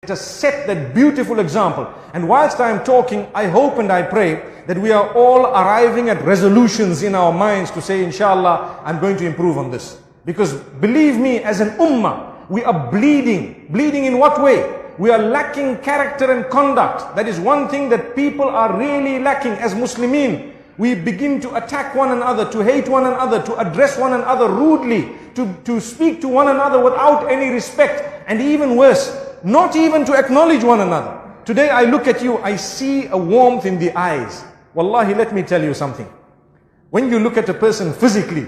Let us set that beautiful example. And whilst I am talking, I hope and I pray that we are all arriving at resolutions in our minds to say, inshallah, I'm going to improve on this. Because believe me, as an ummah, we are bleeding. Bleeding in what way? We are lacking character and conduct. That is one thing that people are really lacking as Muslimin. We begin to attack one another, to hate one another, to address one another rudely, to speak to one another without any respect, and even worse, not even to acknowledge one another. Today I look at you, I see a warmth in the eyes. Wallahi, let me tell you something. When you look at a person physically,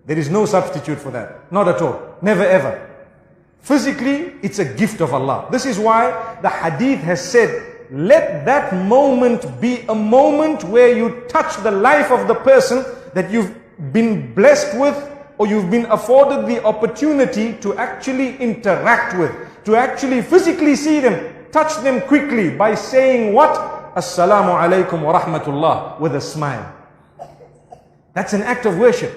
there is no substitute for that. Not at all. Never ever. Physically, it's a gift of Allah. This is why the hadith has said, let that moment be a moment where you touch the life of the person that you've been blessed with, or you've been afforded the opportunity to actually interact with, to actually physically see them, touch them quickly by saying what? Assalamu alaikum wa rahmatullah, with a smile. That's an act of worship.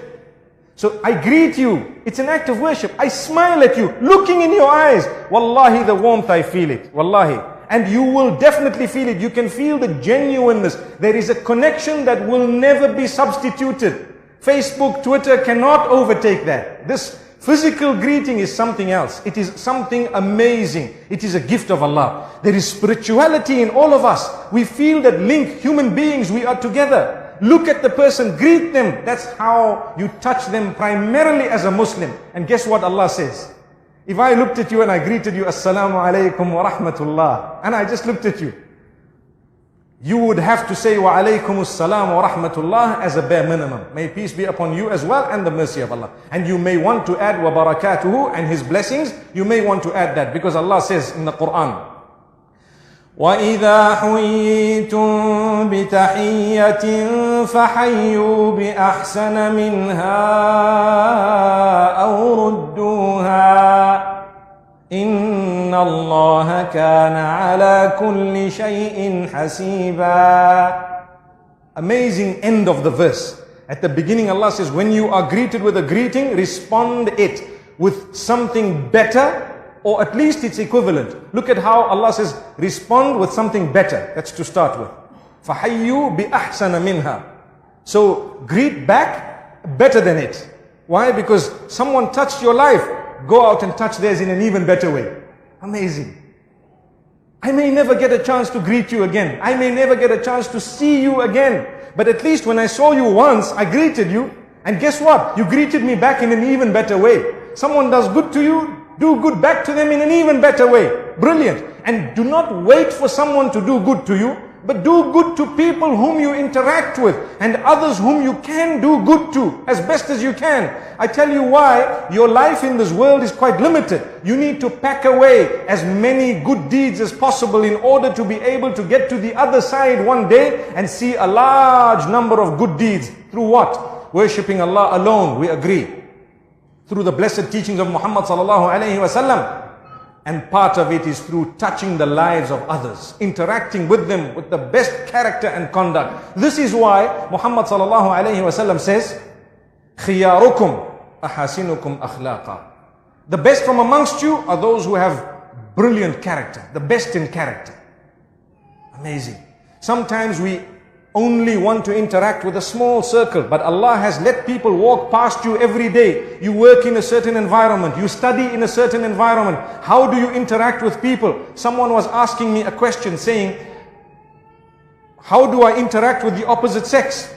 So I greet you, it's an act of worship. I smile at you, looking in your eyes. Wallahi, the warmth, I feel it. Wallahi. And you will definitely feel it. You can feel the genuineness. There is a connection that will never be substituted. Facebook, Twitter cannot overtake that. This physical greeting is something else. It is something amazing. It is a gift of Allah. There is spirituality in all of us. We feel that link, human beings, we are together. Look at the person, greet them. That's how you touch them primarily as a Muslim. And guess what Allah says? If I looked at you and I greeted you, Assalamu alaikum wa rahmatullah, and I just looked at you, you would have to say wa alaikum assalam wa rahmatullah as a bare minimum. May peace be upon you as well and the mercy of Allah. And you may want to add wa barakatuhu and His blessings. You may want to add that because Allah says in the Quran, وَإِذَا حُيِّيتُم بِتَحِيَّةٍ فَحَيُّوا بِأَحْسَنَ مِنْهَا أَوْ رُدُّوهَا إِنَّ اللَّهَ كَانَ عَلَى كُلِّ شَيْءٍ حَسِيبًا. Amazing end of the verse. At the beginning Allah says, when you are greeted with a greeting, respond it with something better, or at least its equivalent. Look at how Allah says, respond with something better. That's to start with. فَحَيُّوا بِأَحْسَنَ مِنْهَا. So greet back better than it. Why? Because someone touched your life. Go out and touch theirs in an even better way. Amazing. I may never get a chance to greet you again. I may never get a chance to see you again. But at least when I saw you once, I greeted you. And guess what? You greeted me back in an even better way. Someone does good to you, do good back to them in an even better way. Brilliant. And do not wait for someone to do good to you, but do good to people whom you interact with and others whom you can do good to as best as you can. I tell you why. Your life in this world is quite limited. You need to pack away as many good deeds as possible in order to be able to get to the other side one day and see a large number of good deeds. Through what? Worshipping Allah alone, we agree. Through the blessed teachings of Muhammad sallallahu alaihi wasallam. And part of it is through touching the lives of others, interacting with them with the best character and conduct. This is why Muhammad sallallahu alaihi wasallam says, خِيَارُكُمْ أَحَاسِنُكُمْ أَخْلَاقًا. The best from amongst you are those who have brilliant character, the best in character. Amazing. Sometimes we only want to interact with a small circle, but Allah has let people walk past you every day. You work in a certain environment, you study in a certain environment. How do you interact with people? Someone was asking me a question saying, how do I interact with the opposite sex?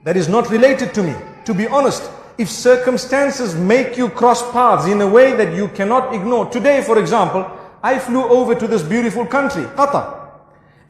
That is not related to me. To be honest, if circumstances make you cross paths in a way that you cannot ignore. Today, for example, I flew over to this beautiful country, Qatar,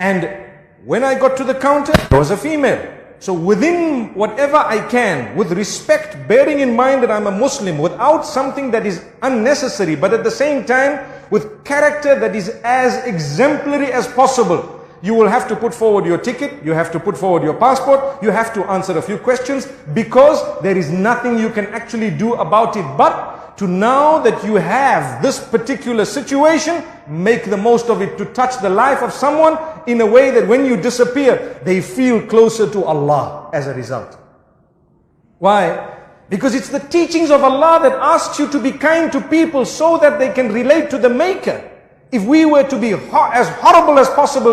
and when I got to the counter, there was a female. So within whatever I can, with respect, bearing in mind that I'm a Muslim, without something that is unnecessary, but at the same time, with character that is as exemplary as possible. You will have to put forward your ticket, you have to put forward your passport, you have to answer a few questions, because there is nothing you can actually do about it. But to now that you have this particular situation, make the most of it to touch the life of someone in a way that when you disappear, they feel closer to Allah as a result. Why? Because it's the teachings of Allah that asks you to be kind to people so that they can relate to the Maker. If we were to be as horrible as possible to